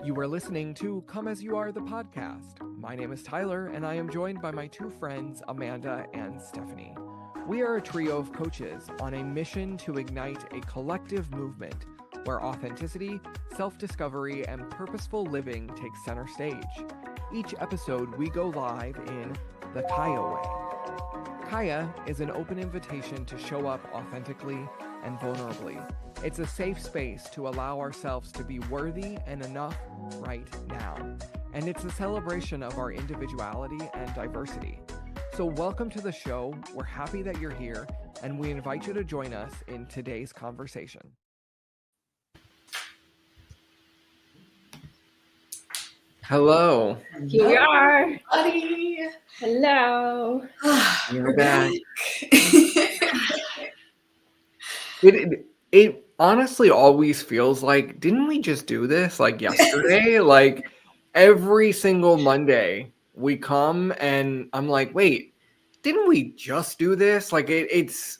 You are listening to Come As You Are, the podcast. My name is Tyler, and I am joined by my two friends, Amanda and Stephanie. We are a trio of coaches on a mission to ignite a collective movement where authenticity, self-discovery, and purposeful living take center stage. Each episode, we go live in the Kaya way. Kaya is an open invitation to show up authentically and vulnerably. It's a safe space to allow ourselves to be worthy and enough right now. And it's a celebration of our individuality and diversity. So welcome to the show. We're happy that you're here, and we invite you to join us in today's conversation. Hello. Here we are. Buddy. Hello. You're back. It honestly always feels like, didn't we just do this like yesterday? Like every single Monday we come and I'm like, wait, didn't we just do this? Like it's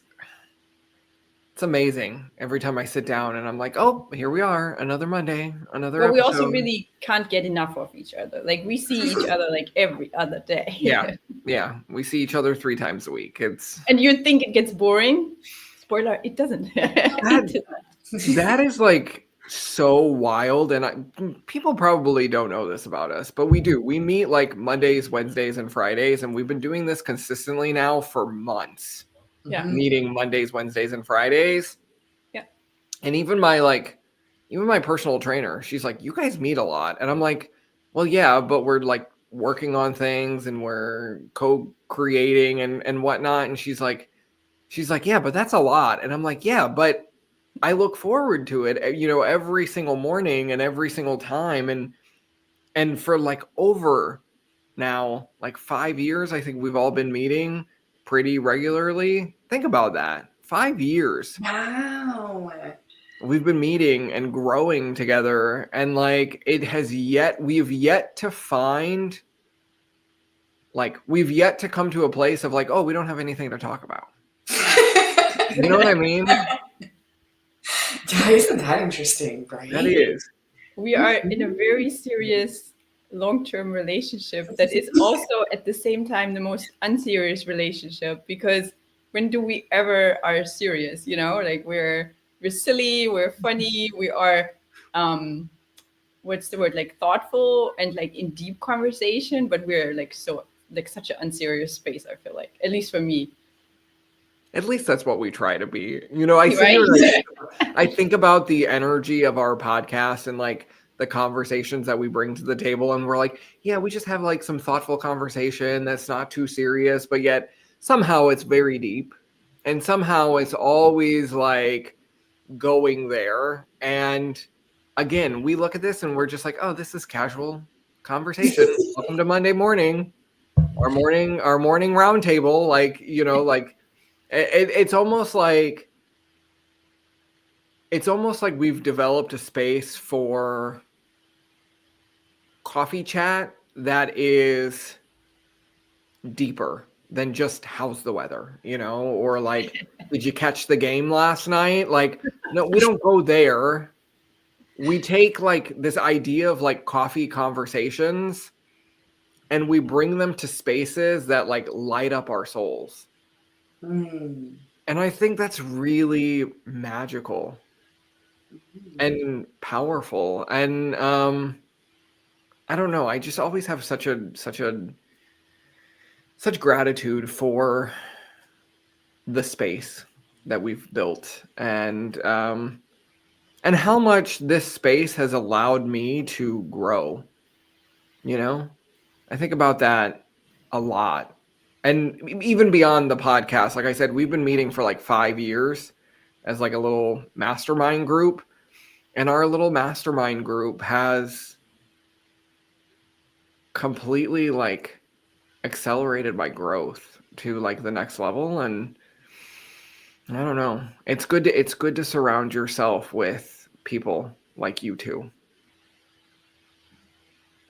amazing every time I sit down and I'm like, oh, here we are, another Monday, another episode. We also really can't get enough of each other. Like we see each other like every other day. Yeah. We see each other 3 times a week. And you'd think it gets boring. Spoiler, it doesn't. That is like so wild, and people probably don't know this about us, but we do. We meet like Mondays, Wednesdays, and Fridays, and we've been doing this consistently now for months. Yeah. Meeting Mondays, Wednesdays, and Fridays. Yeah. And even my personal trainer, she's like, you guys meet a lot. And I'm like, well, yeah, but we're like working on things and we're co-creating and whatnot. And she's like, yeah, but that's a lot. And I'm like, yeah, but I look forward to it, every single morning and every single time. And for like over now, like 5 years, I think we've all been meeting pretty regularly. Think about that. 5 years. Wow. We've been meeting and growing together. And like we've yet to come to a place of like, oh, we don't have anything to talk about. You know what I mean? Yeah, isn't that interesting, right? That is. We are in a very serious long-term relationship that is also at the same time the most unserious relationship, because when do we ever are serious? Like we're silly, we're funny, we are what's the word, like thoughtful and like in deep conversation, but we're like such an unserious space, I feel like, at least for me. At least that's what we try to be. I think about the energy of our podcast and like the conversations that we bring to the table, and we're like, yeah, we just have like some thoughtful conversation that's not too serious, but yet somehow it's very deep, and somehow it's always like going there. And again, we look at this and we're just like, oh, this is casual conversation. Welcome to Monday morning, our morning roundtable. Like, like it's almost like we've developed a space for coffee chat that is deeper than just how's the weather, or like, did you catch the game last night? Like, no, we don't go there. We take like this idea of like coffee conversations and we bring them to spaces that like light up our souls. And I think that's really magical and powerful. And I don't know. I just always have such gratitude for the space that we've built, and how much this space has allowed me to grow. I think about that a lot. And even beyond the podcast, like I said, we've been meeting for like 5 years as like a little mastermind group. And our little mastermind group has completely like accelerated my growth to like the next level. And I don't know. It's good to surround yourself with people like you two.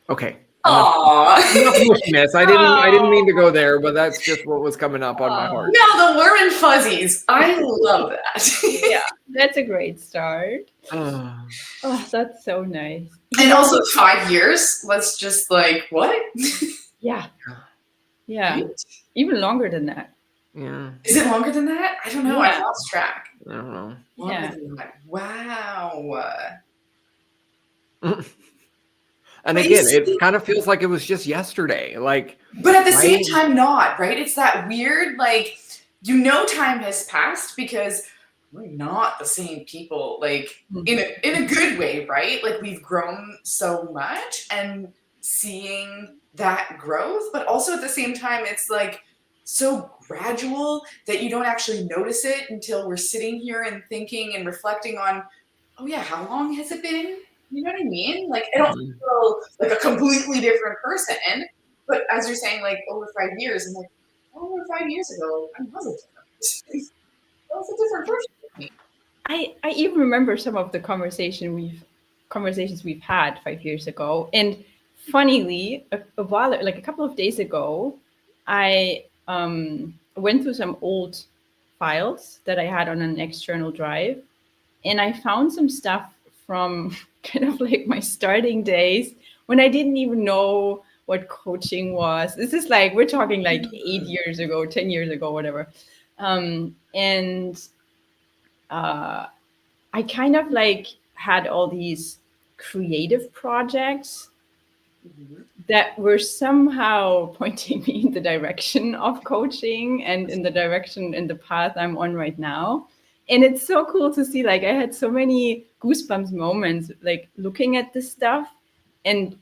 Okay. Aw. Enough mushiness. I didn't mean to go there, but that's just what was coming up on my heart. No, the warm and fuzzies. I love that. Yeah, that's a great start. Uh, Oh, that's so nice. And also 5 years was just like, what? Yeah. Yeah. Right? Even longer than that. yeah, Is it longer than that? I don't know. Yeah. I've lost track. I don't know. Longer Yeah. than that. Wow. And But again, you it see- kind of feels like it was just yesterday. Like, But at the same Right? time, not, right? It's that weird, like, you know, time has passed because we're not the same people, like, in a good way, right? Like, we've grown so much and seeing that growth, but also at the same time, it's like so gradual that you don't actually notice it until we're sitting here and thinking and reflecting on, oh yeah, how long has it been? You know what I mean? Like, I don't Mhm. feel like a completely different person. But as you're saying, like over 5 years, I'm like, oh, over 5 years ago, I was a different person. I was a different person. I even remember some of the conversations we've had 5 years ago. And funnily, a while, like a couple of days ago, I went through some old files that I had on an external drive, and I found some stuff from kind of like my starting days when I didn't even know what coaching was. This is like, we're talking like 8 years ago, 10 years ago, whatever. And I kind of like had all these creative projects that were somehow pointing me in the direction of coaching and in the path I'm on right now. And it's so cool to see, like, I had so many goosebumps moments, like looking at this stuff and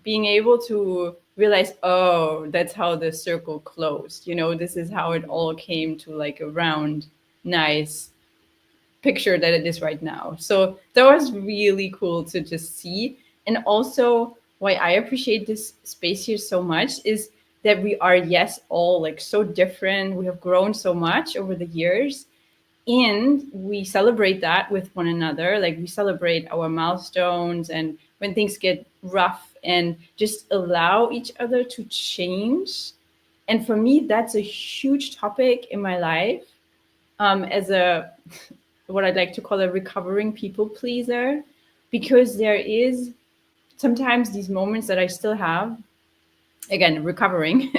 being able to realize, oh, that's how the circle closed. You know, this is how it all came to like a round, nice picture that it is right now. So that was really cool to just see. And also, why I appreciate this space here so much is that we are, yes, all like so different. We have grown so much over the years, and we celebrate that with one another. Like, we celebrate our milestones and when things get rough, and just allow each other to change. And for me, that's a huge topic in my life, as a what I'd like to call a recovering people pleaser, because there is sometimes these moments that I still have, again, recovering,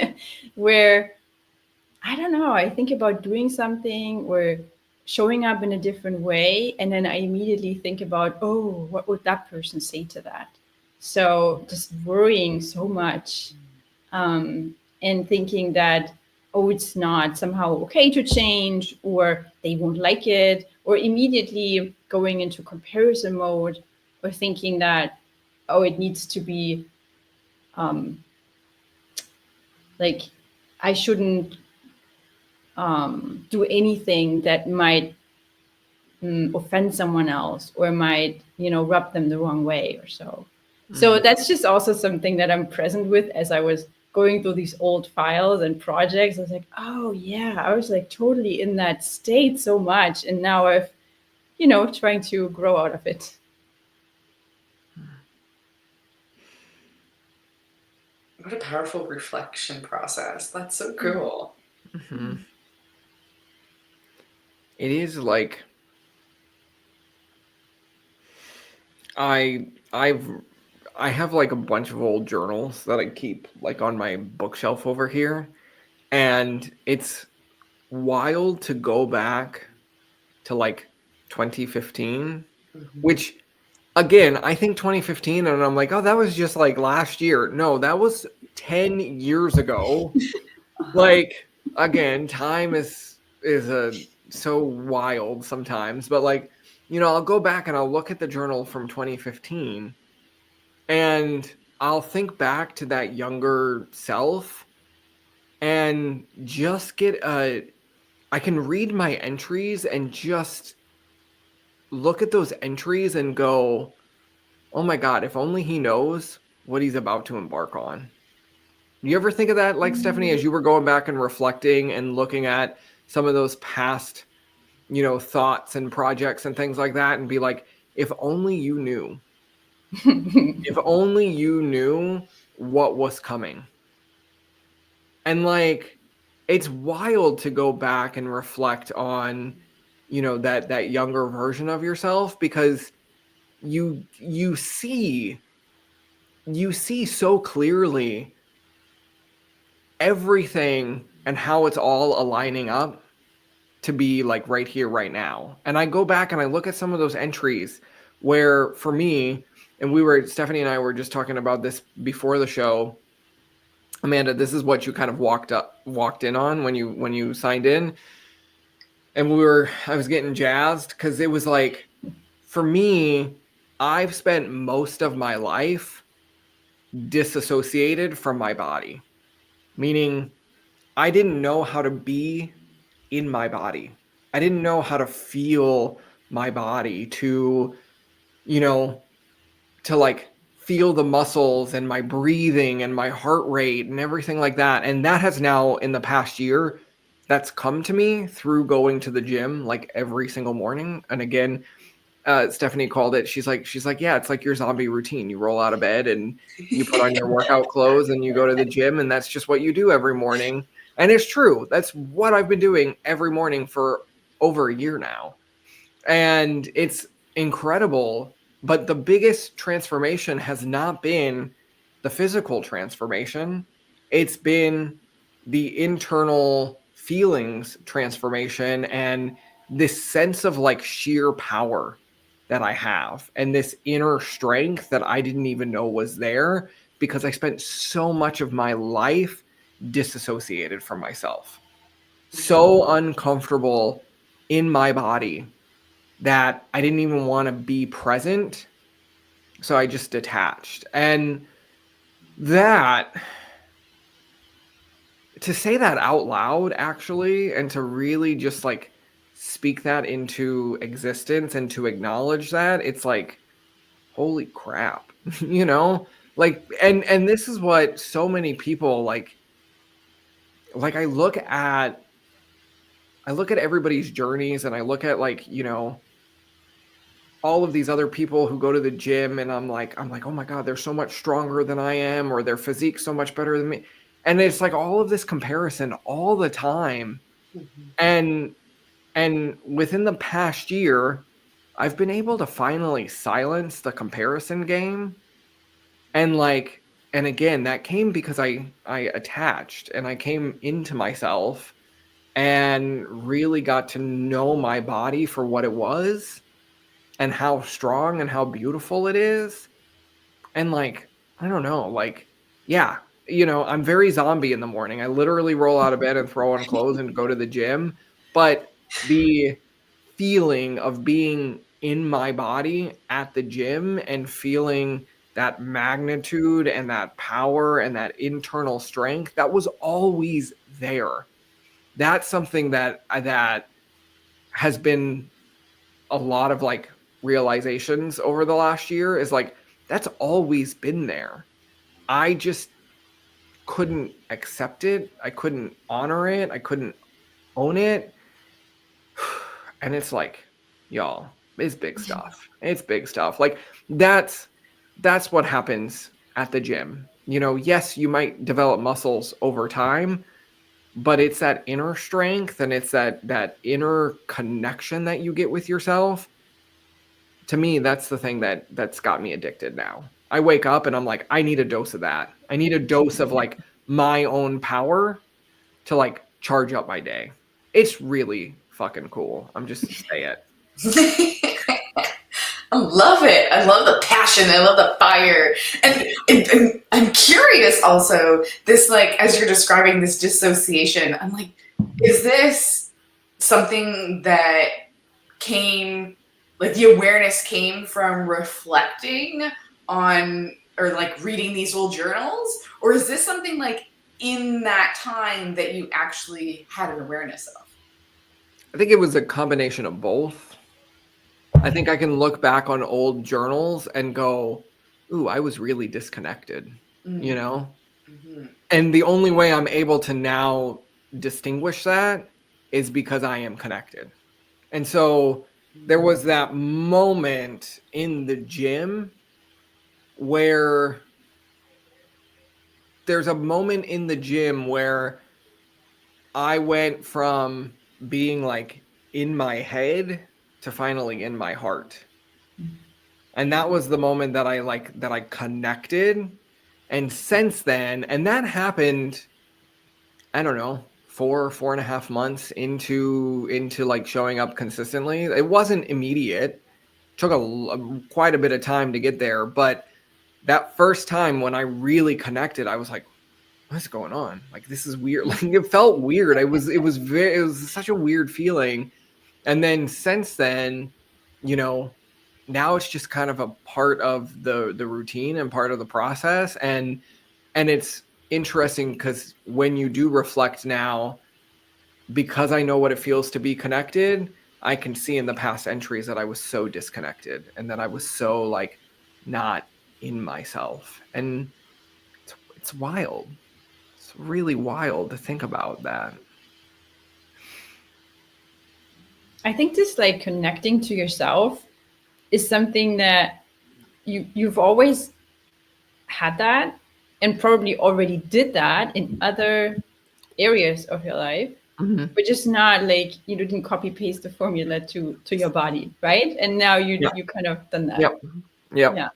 where I don't know, I think about doing something or showing up in a different way, and then I immediately think about, oh, what would that person say to that? So just worrying so much, and thinking that, oh, it's not somehow okay to change, or they won't like it, or immediately going into comparison mode, or thinking that, oh, it needs to be um, like, I shouldn't do anything that might offend someone else, or might, rub them the wrong way or so. So that's just also something that I'm present with as I was going through these old files and projects. I was like, oh yeah, I was like totally in that state so much. And now I've, trying to grow out of it. What a powerful reflection process. That's so cool. Mhm. It is like I have like a bunch of old journals that I keep like on my bookshelf over here, and it's wild to go back to like 2015, which again, I think 2015 and I'm like, oh, that was just like last year. No, that was 10 years ago. Like, again, time is so wild sometimes, but like, I'll go back and I'll look at the journal from 2015, and I'll think back to that younger self and just I can read my entries and just look at those entries and go, oh my God, if only he knows what he's about to embark on. You ever think of that, like, Stephanie, as you were going back and reflecting and looking at some of those past, thoughts and projects and things like that, and be like, if only you knew. If only you knew what was coming. And like, it's wild to go back and reflect on, you know, that younger version of yourself, because you see so clearly everything and how it's all aligning up to be like right here, right now. And I go back and I look at some of those entries where, for me, and Stephanie and I were just talking about this before the show, Amanda, this is what you kind of walked in on when you signed in. And I was getting jazzed because it was like, for me, I've spent most of my life disassociated from my body, meaning I didn't know how to be in my body. I didn't know how to feel my body, to, you know, to like feel the muscles and my breathing and my heart rate and everything like that. And that has now, in the past year, that's come to me through going to the gym like every single morning. And again, Stephanie called it. She's like, yeah, it's like your zombie routine. You roll out of bed and you put on your workout clothes and you go to the gym, and that's just what you do every morning. And it's true. That's what I've been doing every morning for over a year now. And it's incredible. But the biggest transformation has not been the physical transformation. It's been the internal feelings transformation, and this sense of like sheer power that I have, and this inner strength that I didn't even know was there, because I spent so much of my life disassociated from myself, so uncomfortable in my body that I didn't even want to be present. So I just detached. And that, to say that out loud, actually, and to really just like speak that into existence and to acknowledge that, it's like, holy crap, you know? Like, and this is what so many people like I look at everybody's journeys, and I look at, like, you know, all of these other people who go to the gym, and I'm like, oh my God, they're so much stronger than I am, or their physique's so much better than me. And it's like all of this comparison all the time. And within the past year, I've been able to finally silence the comparison game. And like, and again, that came because I attached, and I came into myself and really got to know my body for what it was, and how strong and how beautiful it is. And like, I don't know, like, yeah, you know, I'm very zombie in the morning. I literally roll out of bed and throw on clothes and go to the gym. But the feeling of being in my body at the gym and feeling that magnitude and that power and that internal strength, that was always there. That's something that has been a lot of like realizations over the last year, is like, that's always been there. I just couldn't accept it. I couldn't honor it. I couldn't own it. And it's like, y'all, it's big stuff. It's big stuff. Like, that's what happens at the gym. You know, yes, you might develop muscles over time, but it's that inner strength, and it's that inner connection that you get with yourself. To me, that's the thing that's got me addicted now. I wake up and I'm like, I need a dose of that. I need a dose of like my own power to like charge up my day. It's really fucking cool. I'm just say it. I love it. I love the passion. I love the fire. And I'm curious also, this, like, as you're describing this dissociation, I'm like, is this something that came, like the awareness came from reflecting on, or like reading these old journals? Or is this something like in that time that you actually had an awareness of? I think it was a combination of both. I think I can look back on old journals and go, ooh, I was really disconnected, you know? Mm-hmm. And the only way I'm able to now distinguish that is because I am connected. And so there was that moment in the gym where there's a moment in the gym where I went from being like in my head to finally in my heart. And that was the moment that I connected. And since then, and that happened, I don't know, 4.5 months into like showing up consistently. It wasn't immediate. Took quite a bit of time to get there, but that first time when I really connected, I was like, what's going on? Like, this is weird. Like, it felt weird. It was such a weird feeling. And then since then, you know, now it's just kind of a part of the routine and part of the process. And it's interesting because when you do reflect now, because I know what it feels to be connected, I can see in the past entries that I was so disconnected and that I was so like not in myself. And it's wild. It's really wild to think about that. I think this like connecting to yourself is something that you've always had that and probably already did that in other areas of your life, but just not like you didn't copy paste the formula to your body, right? And now you kind of done that. Yep. Yeah.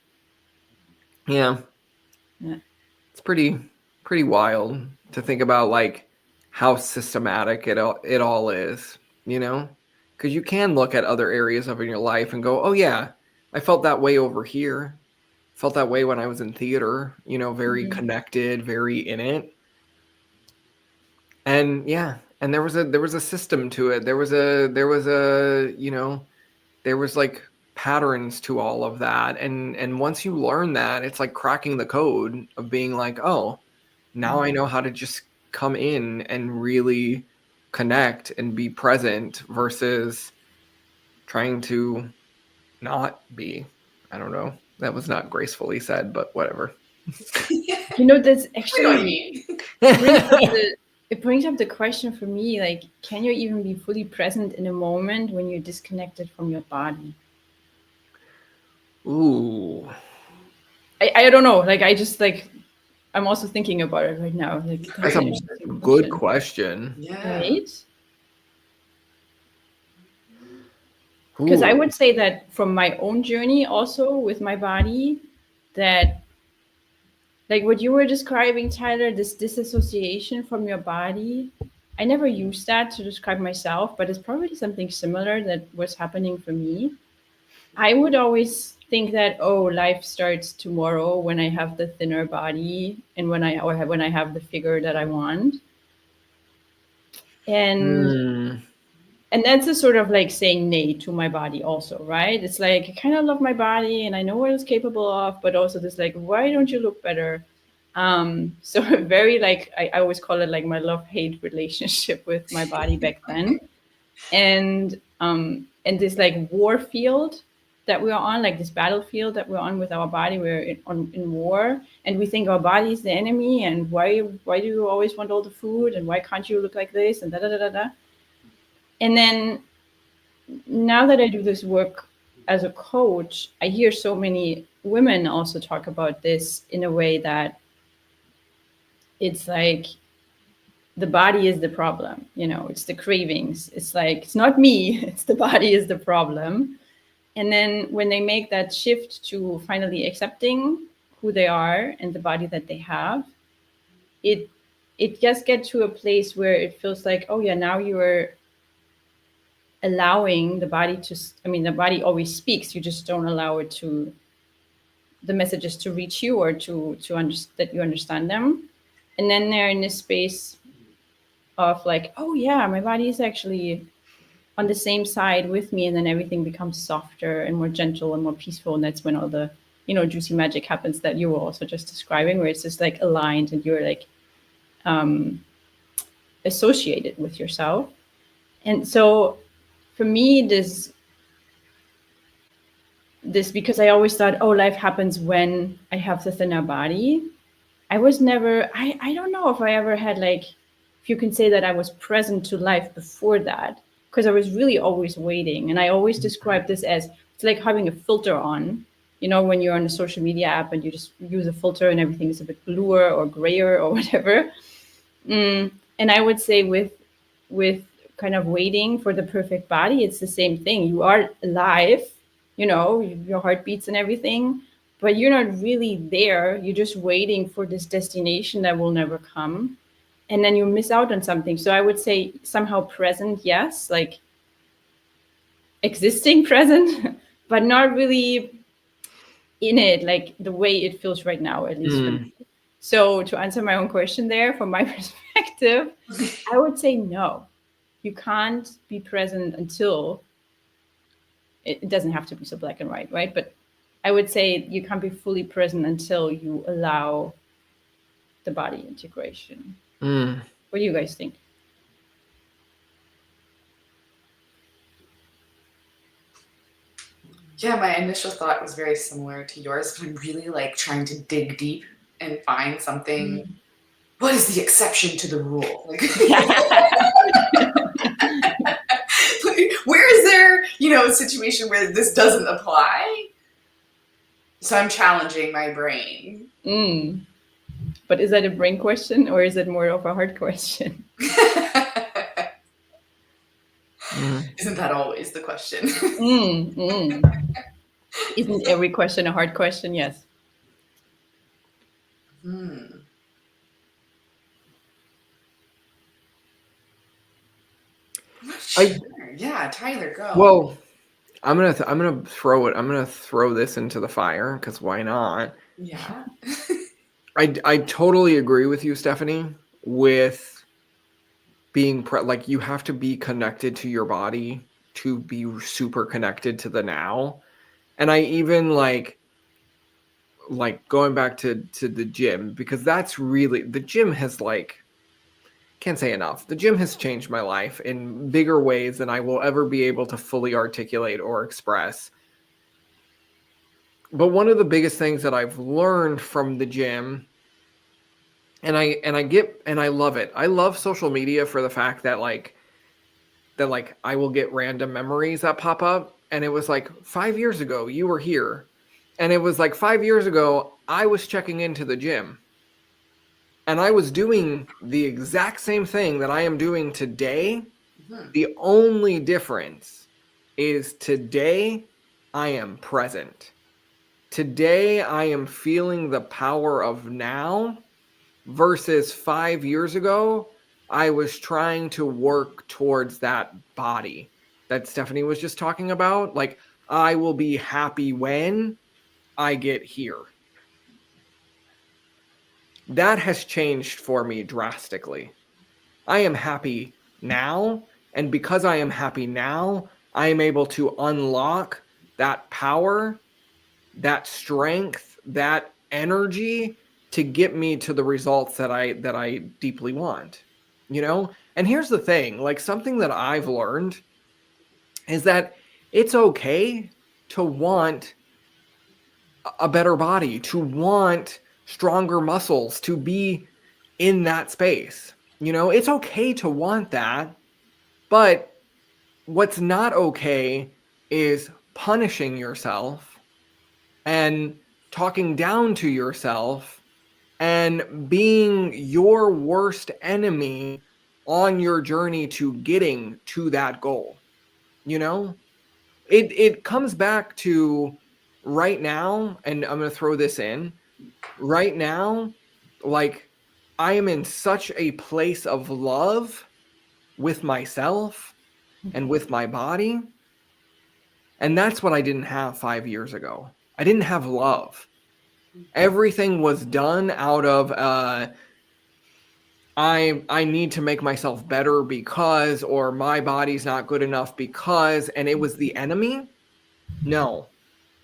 Yeah. Yeah. It's pretty wild to think about like how systematic it all is, you know? Because you can look at other areas of your life and go, oh yeah, I felt that way over here. Felt that way when I was in theater, you know, very connected, very in it. And yeah, and there was a system to it. There was a, you know, there was like patterns to all of that. And once you learn that, it's like cracking the code of being like, oh, now I know how to just come in and really connect and be present versus trying to not be. I don't know. That was not gracefully said, but whatever. You know, that's I know what you actually mean. it brings up the question for me, like, can you even be fully present in a moment when you're disconnected from your body? Ooh. I don't know. Like, I just like, I'm also thinking about it right now. Like, That's that's an a interesting good question. Yeah. right? Because I Ooh. would say that from my own journey, also with my body, that like what you were describing, Tyler, this disassociation from your body, I never used that to describe myself, but it's probably something similar that was happening for me. I would always think that, oh, life starts tomorrow when I have the thinner body and when I have the figure that I want. And and that's a sort of like saying nay to my body also, right? It's like I kind of love my body and I know what it's capable of, but also this like, why don't you look better? So very like I always call it like my love-hate relationship with my body back then. And this like war field that we are on, like this battlefield that we're on with our body, we're in war, and we think our body is the enemy, and why do you always want all the food, and why can't you look like this, and da da da da da. And then now that I do this work as a coach, I hear so many women also talk about this in a way that it's like the body is the problem, you know, it's the cravings. It's like, it's not me, it's the body is the problem. And then when they make that shift to finally accepting who they are and the body that they have, it just gets to a place where it feels like, oh yeah, now you are allowing the body to, I mean, the body always speaks, you just don't allow it to, the messages to reach you or to that you understand them. And then they're in this space of like, oh yeah, my body is actually on the same side with me, and then everything becomes softer and more gentle and more peaceful. And that's when all the, you know, juicy magic happens that you were also just describing, where it's just like aligned and you're like associated with yourself. And so for me, this because I always thought, oh, life happens when I have the thinner body. I was never, I don't know if I ever had like, if you can say that I was present to life before that, because I was really always waiting. And I always describe this as, it's like having a filter on, you know, when you're on a social media app and you just use a filter and everything is a bit bluer or grayer or whatever. And I would say with kind of waiting for the perfect body, it's the same thing. You are alive, you know, your heart beats and everything, but you're not really there. You're just waiting for this destination that will never come. And then you miss out on something. So I would say somehow present, yes, like existing present, but not really in it, like the way it feels right now, at least for me. So to answer my own question there, from my perspective, I would say no. You can't be present until it doesn't have to be so black and white, right? But I would say you can't be fully present until you allow the body integration. What do you guys think? Yeah, my initial thought was very similar to yours, but I'm really like trying to dig deep and find something. What is the exception to the rule? Like, where is there, you know, a situation where this doesn't apply? So I'm challenging my brain. But is that a brain question or is it more of a heart question? Isn't that always the question? Isn't every question a hard question? Yes. Sure. Yeah, Tyler, go. Well, I'm gonna throw this into the fire because why not? Yeah. I totally agree with you, Stephanie, with being like you have to be connected to your body to be super connected to the now. And I even like going back to the gym, because that's really, the gym has can't say enough. The gym has changed my life in bigger ways than I will ever be able to fully articulate or express. But one of the biggest things that I've learned from the gym, and I love it. I love social media for the fact that I will get random memories that pop up. And it was like 5 years ago, you were here. And it was like 5 years ago, I was checking into the gym. And I was doing the exact same thing that I am doing today. The only difference is today I am present. Today I am feeling the power of now versus 5 years ago, I was trying to work towards that body that Stephanie was just talking about. Like, I will be happy when I get here. That has changed for me drastically. I am happy now, and because I am happy now, I am able to unlock that power, that strength, that energy to get me to the results that I deeply want, you know? And here's the thing, like something that I've learned is that it's okay to want a better body, to want stronger muscles, to be in that space. You know, it's okay to want that, but what's not okay is punishing yourself and talking down to yourself and being your worst enemy on your journey to getting to that goal. You know, it comes back to right now, and I'm going to throw this in right now. Like, I am in such a place of love with myself and with my body. And that's what I didn't have 5 years ago. I didn't have love. Everything was done out of I need to make myself better because, or my body's not good enough because, and it was the enemy. No,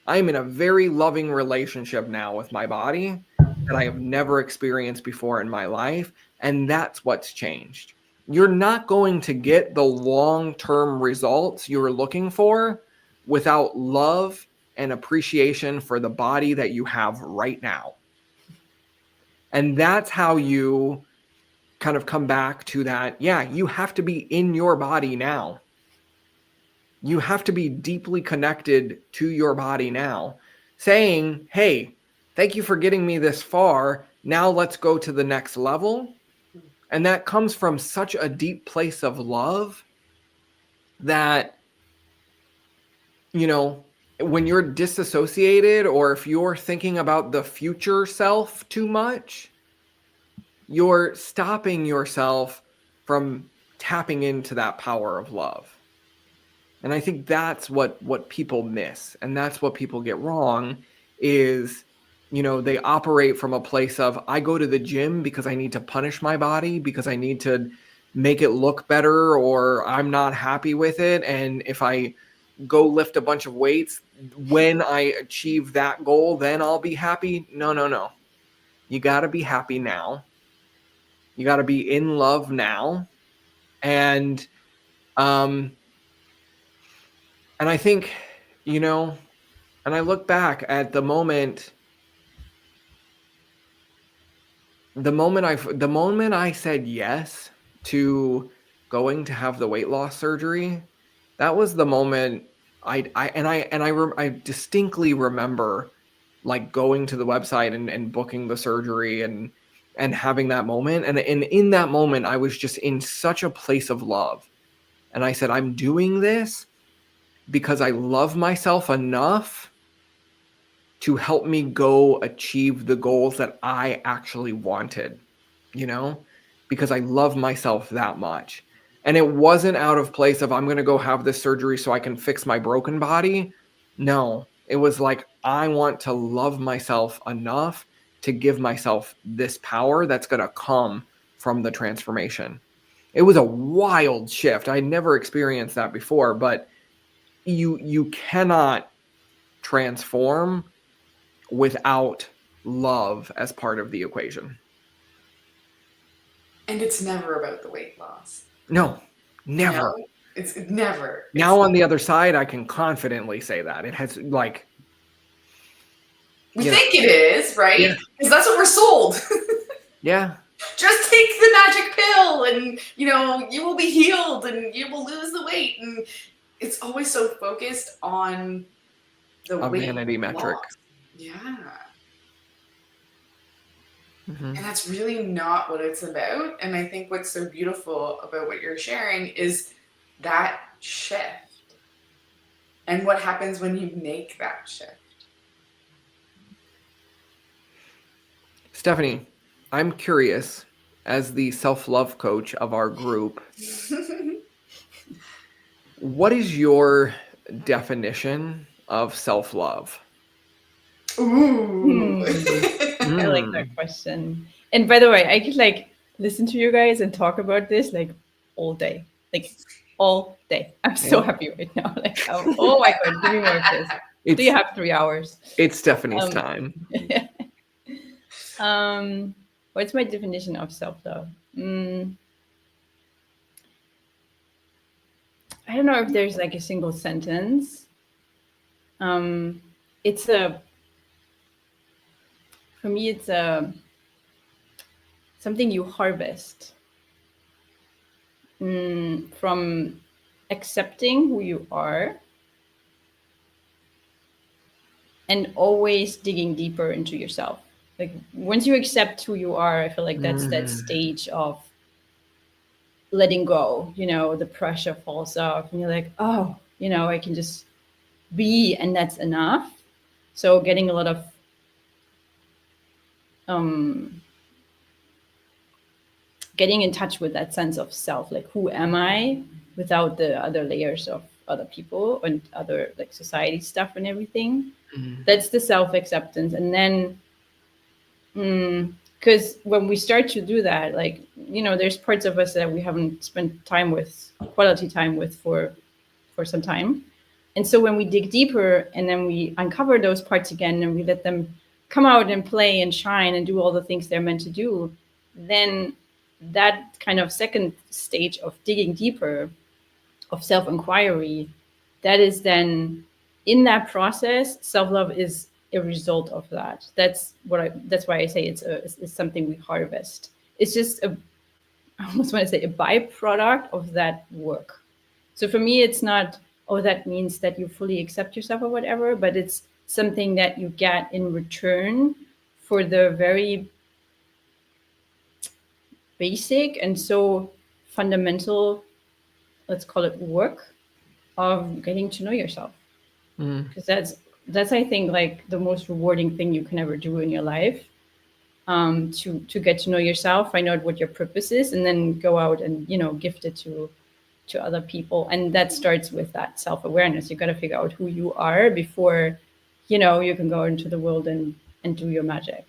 I'm in a very loving relationship now with my body that I have never experienced before in my life. And that's what's changed. You're not going to get the long-term results you're looking for without love and appreciation for the body that you have right now. And that's how you kind of come back to that. Yeah, you have to be in your body now. You have to be deeply connected to your body now. saying, hey, thank you for getting me this far. Now let's go to the next level. And that comes from such a deep place of love that, you know, when you're disassociated or if you're thinking about the future self too much, you're stopping yourself from tapping into that power of love. And I think that's what people miss, and that's what people get wrong is, you know, they operate from a place of, I go to the gym because I need to punish my body, because I need to make it look better, or I'm not happy with it. And if I go lift a bunch of weights, when I achieve that goal, then I'll be happy. No. You got to be happy now. You got to be in love now. And I think, you know, and I look back at the moment I said yes to going to have the weight loss surgery. That was the moment I distinctly remember like going to the website and booking the surgery and having that moment. And in that moment, I was just in such a place of love. And I said, I'm doing this because I love myself enough to help me go achieve the goals that I actually wanted, you know, because I love myself that much. And it wasn't out of place of, I'm going to go have this surgery so I can fix my broken body. No, it was like, I want to love myself enough to give myself this power that's going to come from the transformation. It was a wild shift. I never experienced that before, but you cannot transform without love as part of the equation. And it's never about the weight loss. No, never. You know? It's never. Now on the other side, I can confidently say that. It has like... We think it is, right? Yeah. Because that's what we're sold. Yeah. Just take the magic pill and, you know, you will be healed and you will lose the weight. And it's always so focused on the weight vanity metric. loss. Yeah. Mm-hmm. And that's really not what it's about. And I think what's so beautiful about what you're sharing is that shift. And what happens when you make that shift. Stephanie, I'm curious, as the self-love coach of our group, what is your definition of self-love? Ooh. I like that question. And by the way, I could like listen to you guys and talk about this like all day. Like all day. I'm so happy right now. Like, oh my God, give me more of this. Do you have 3 hours? It's Stephanie's time. What's my definition of self-love? I don't know if there's like a single sentence. For me, it's something you harvest from accepting who you are and always digging deeper into yourself. Like once you accept who you are, I feel like that's that stage of letting go, you know, the pressure falls off and you're like, oh, you know, I can just be, and that's enough. So getting a lot of getting in touch with that sense of self, like who am I without the other layers of other people and other like society stuff and everything. That's the self-acceptance. And then because when we start to do that, like, you know, there's parts of us that we haven't spent time with, quality time with for some time. And so when we dig deeper and then we uncover those parts again and we let them come out and play and shine and do all the things they're meant to do, then that kind of second stage of digging deeper, of self-inquiry, that is then in that process, self-love is a result of that. That's why I say it's something we harvest. It's just I almost want to say a byproduct of that work. So for me, it's not, oh, that means that you fully accept yourself or whatever, but it's something that you get in return for the very basic and so fundamental, let's call it work, of getting to know yourself. Because that's I think like the most rewarding thing you can ever do in your life, to get to know yourself, find out what your purpose is, and then go out and gift it to other people. And that starts with that self-awareness. You got to figure out who you are before you can go into the world and do your magic.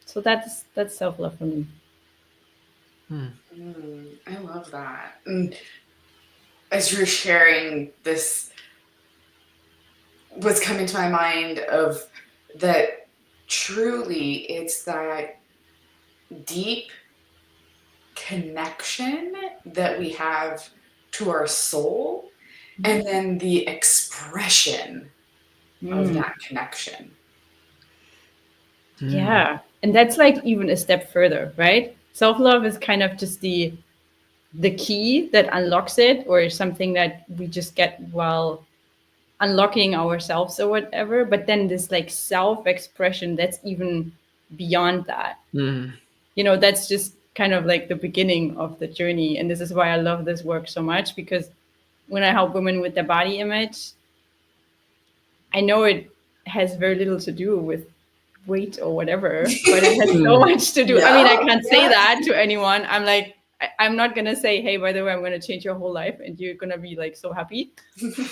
So that's self-love for me. I love that. And as you're sharing this, what's coming to my mind of that, truly it's that deep connection that we have to our soul, and then the expression of that connection. Yeah. And that's like even a step further, right? Self-love is kind of just the key that unlocks it, or something that we just get while unlocking ourselves or whatever. But then this like self-expression, that's even beyond that. That's just kind of like the beginning of the journey. And this is why I love this work so much, because when I help women with their body image, I know it has very little to do with weight or whatever, but it has so much to do. I mean, I can't say that to anyone. I'm like, I'm not going to say, hey, by the way, I'm going to change your whole life and you're going to be like so happy.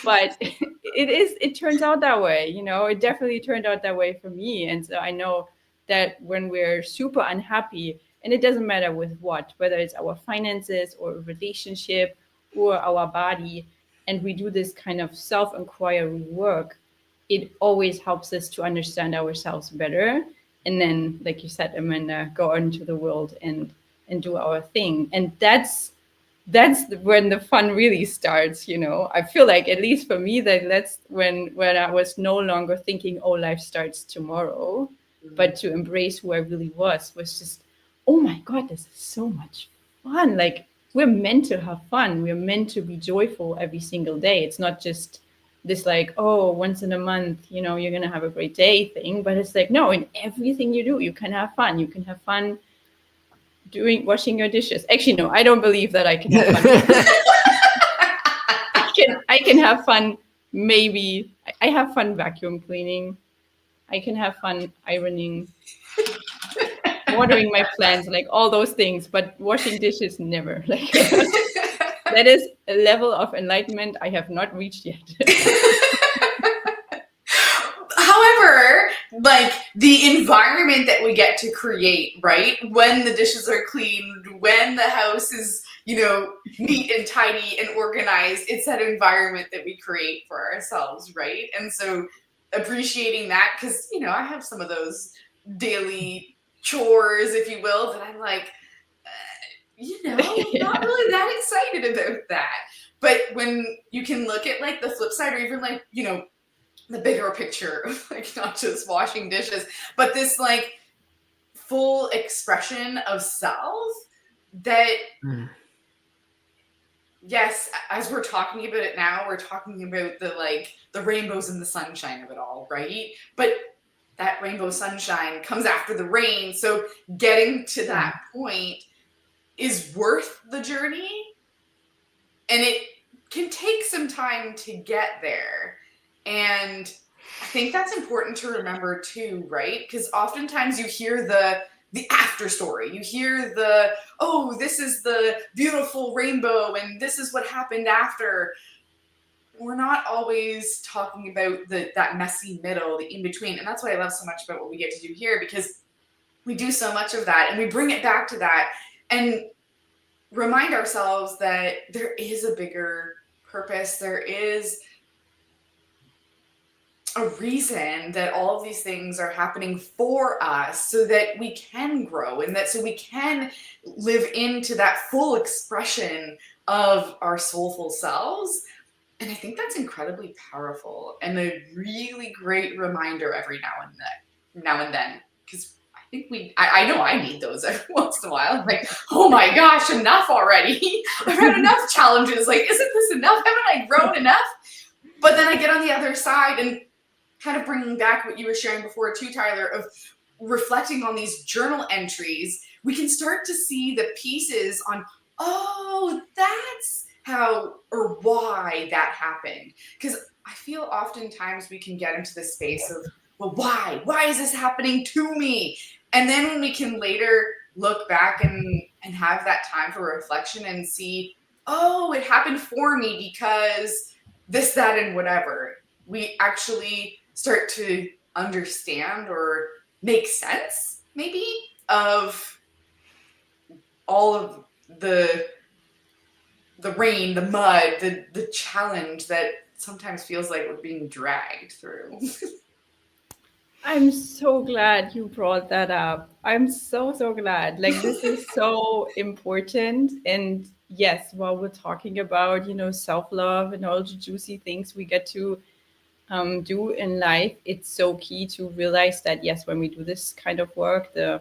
But it turns out that way, it definitely turned out that way for me. And so I know that when we're super unhappy, and it doesn't matter with what, whether it's our finances or a relationship or our body, and we do this kind of self-inquiry work, it always helps us to understand ourselves better. And then, like you said, Amanda, go out into the world and do our thing. And that's when the fun really starts. I feel like, at least for me, that's when I was no longer thinking, oh, life starts tomorrow, but to embrace who I really was just, oh my God, this is so much fun. Like, we're meant to have fun. We're meant to be joyful every single day. It's not just this like, oh, once in a month, you're going to have a great day thing. But it's like, no, in everything you do, you can have fun. You can have fun washing your dishes. Actually, no, I don't believe that I can have fun. I can have fun. Maybe I have fun vacuum cleaning. I can have fun ironing, watering my plants, like all those things. But washing dishes, never. Like that is a level of enlightenment I have not reached yet. However, like the environment that we get to create, right? When the dishes are cleaned, when the house is, neat and tidy and organized, it's that environment that we create for ourselves, right? And so appreciating that, because, I have some of those daily chores, if you will, that I'm like, I'm not really that excited about that. But when you can look at like the flip side, or even like, the bigger picture of like not just washing dishes, but this like full expression of self that, yes, as we're talking about it now, we're talking about the rainbows and the sunshine of it all, right? But that rainbow sunshine comes after the rain. So getting to that point is worth the journey, and it can take some time to get there. And I think that's important to remember too, right? Because oftentimes you hear the after story. You hear this is the beautiful rainbow and this is what happened after. We're not always talking about that messy middle, the in-between. And that's what I love so much about what we get to do here, because we do so much of that and we bring it back to that and remind ourselves that there is a bigger purpose. There is a reason that all of these things are happening for us, so that we can grow, and that so we can live into that full expression of our soulful selves. And I think that's incredibly powerful and a really great reminder every now and then, because I think I know I need those every once in a while. I'm like, oh my gosh, enough already. I've had enough challenges. Like, isn't this enough? Haven't I grown enough? But then I get on the other side and kind of bringing back what you were sharing before too, Tyler, of reflecting on these journal entries, we can start to see the pieces on, oh, that's how or why that happened. Because I feel oftentimes we can get into the space of, well, why? Why is this happening to me? And then when we can later look back and have that time for reflection and see, oh, it happened for me because this, that, and whatever, we actually start to understand or make sense, maybe, of all of the rain, the mud, the challenge that sometimes feels like we're being dragged through. I'm so glad you brought that up. I'm so glad. Like, this is so important. And yes, while we're talking about, self-love and all the juicy things we get to do in life, it's so key to realize that, yes, when we do this kind of work, the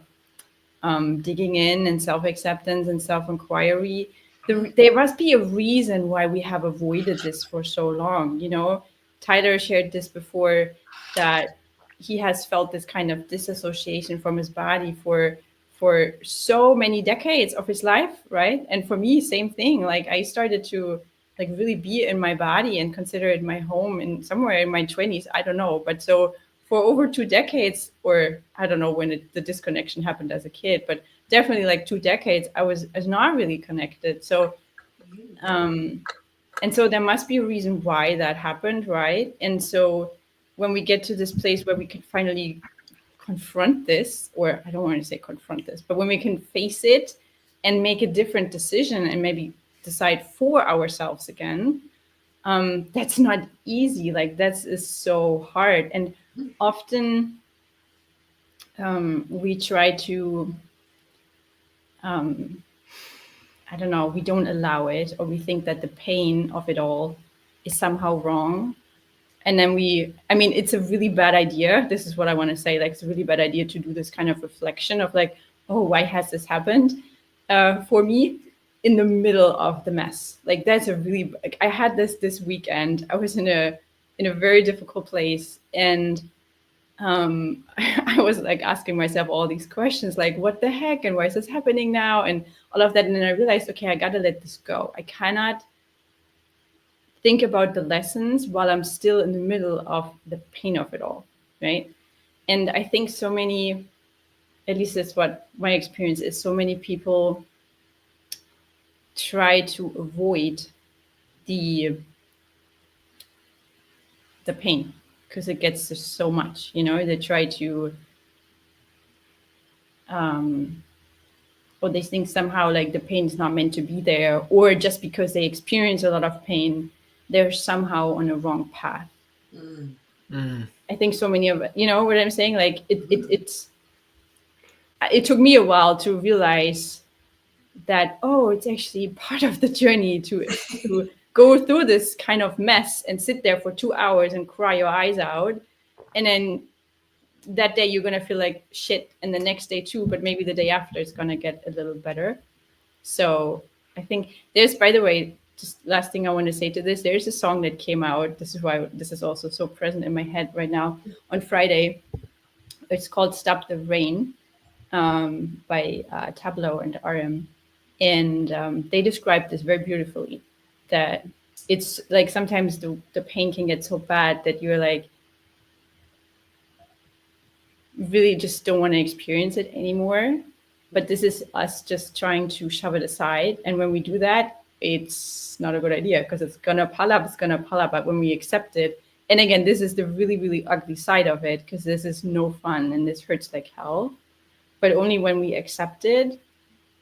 digging in and self-acceptance and self-inquiry, there must be a reason why we have avoided this for so long. Tyler shared this before, that he has felt this kind of disassociation from his body for so many decades of his life, right? And for me, same thing. Like, I started to like really be in my body and consider it my home in somewhere in my 20s. I don't know, but so for over 2 decades, or I don't know when the disconnection happened as a kid, but definitely like 2 decades, I was not really connected. So, and so there must be a reason why that happened, right? And so when we get to this place where we can finally confront this, or I don't want to say confront this, but when we can face it and make a different decision and maybe decide for ourselves again, that's not easy. Like, that is so hard. And often we try to, I don't know, we don't allow it, or we think that the pain of it all is somehow wrong. And then it's a really bad idea. This is what I want to say. Like, it's a really bad idea to do this kind of reflection of like, oh, why has this happened? For me, in the middle of the mess. Like, that's a really, like, I had this weekend. I was in a very difficult place, and I was like asking myself all these questions, like, what the heck, and why is this happening now, and all of that. And then I realized, okay, I gotta let this go. I cannot think about the lessons while I'm still in the middle of the pain of it all, right? And I think so many, at least that's what my experience is, so many people try to avoid the pain because it gets just so much. They try to or they think somehow like the pain is not meant to be there, or just because they experience a lot of pain, they're somehow on a wrong path. I think so many of it, what I'm saying? Like, it took me a while to realize that, oh, it's actually part of the journey to go through this kind of mess and sit there for 2 hours and cry your eyes out. And then that day you're going to feel like shit, and the next day too, but maybe the day after it's going to get a little better. So I think there's, by the way, just last thing I want to say to this, there's a song that came out. This is why this is also so present in my head right now. On Friday, it's called Stop the Rain, by Tableau and RM. And they describe this very beautifully, that it's like sometimes the pain can get so bad that you're like, really just don't want to experience it anymore. But this is us just trying to shove it aside. And when we do that, it's not a good idea, because it's going to pile up. But when we accept it, and again, this is the really, really ugly side of it, because this is no fun and this hurts like hell. But only when we accept it,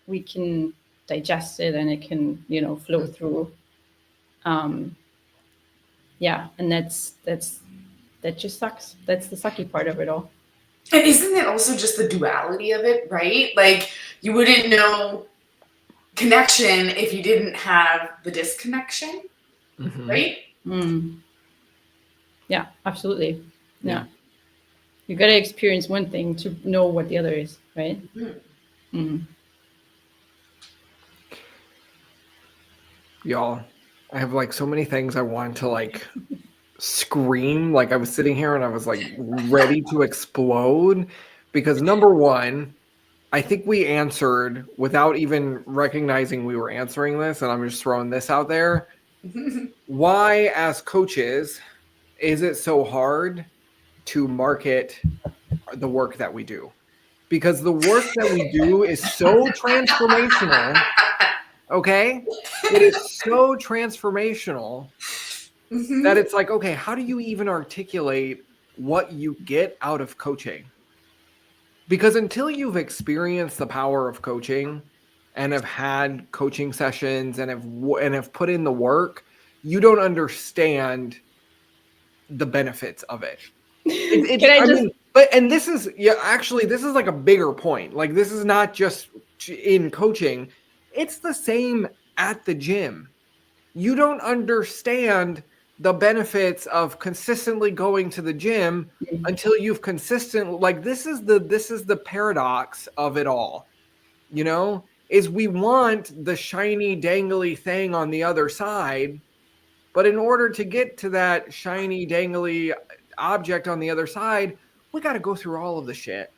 we can digest it, and it can, flow through. Yeah. And that just sucks. That's the sucky part of it all. And isn't it also just the duality of it, right? Like, you wouldn't know connection if you didn't have the disconnection, right? Yeah, absolutely. Yeah. You got to experience one thing to know what the other is, right? Y'all, I have like so many things I want to like scream. Like I was sitting here and I was like ready to explode because number one, I think we answered without even recognizing we were answering this, and I'm just throwing this out there. Why, as coaches, is it so hard to market the work that we do? Because the work that we do is so transformational. Okay? It is so transformational that it's like, okay, how do you even articulate what you get out of coaching? Because until you've experienced the power of coaching and have had coaching sessions and have put in the work, you don't understand the benefits of it. And this is actually this is like a bigger point. Like this is not just in coaching. It's the same at the gym. You don't understand the benefits of consistently going to the gym until you've this is the paradox of it all, is we want the shiny dangly thing on the other side, but in order to get to that shiny dangly object on the other side, we got to go through all of the shit.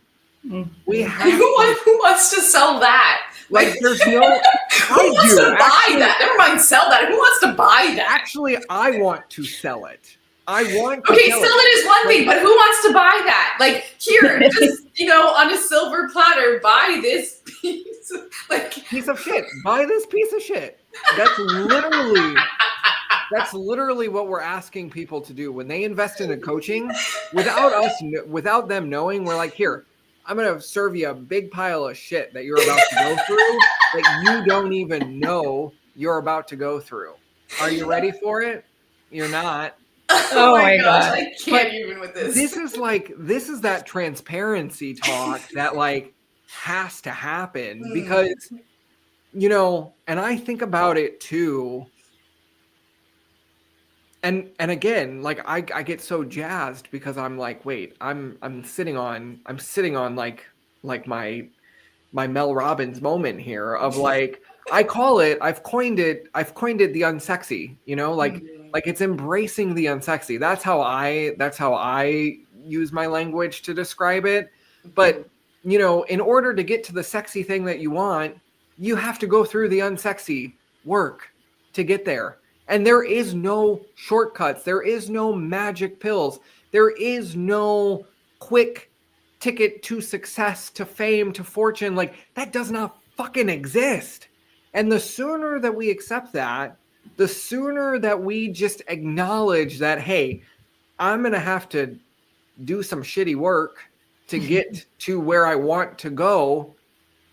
We have who wants to sell that? Like there's no who wants to buy that? Never mind sell that. Who wants to buy that? Actually, I want to sell it. I want to sell it is one thing, but who wants to buy that? Like here, just on a silver platter, buy this piece piece of shit. Buy this piece of shit. That's literally what we're asking people to do when they invest in a coaching without them knowing. We're like, here, I'm going to serve you a big pile of shit that you're about to go through that you don't even know you're about to go through. Are you ready for it? You're not. Oh my gosh, I can't even with this. This is that transparency talk that has to happen because, and I think about it too. And again, I get so jazzed because I'm like, wait, I'm sitting on like my Mel Robbins moment here of I've coined it the unsexy, like it's embracing the unsexy. That's how I use my language to describe it. But, in order to get to the sexy thing that you want, you have to go through the unsexy work to get there. And there is no shortcuts. There is no magic pills. There is no quick ticket to success, to fame, to fortune. That does not fucking exist. And the sooner that we accept that, the sooner that we just acknowledge that, hey, I'm going to have to do some shitty work to get to where I want to go,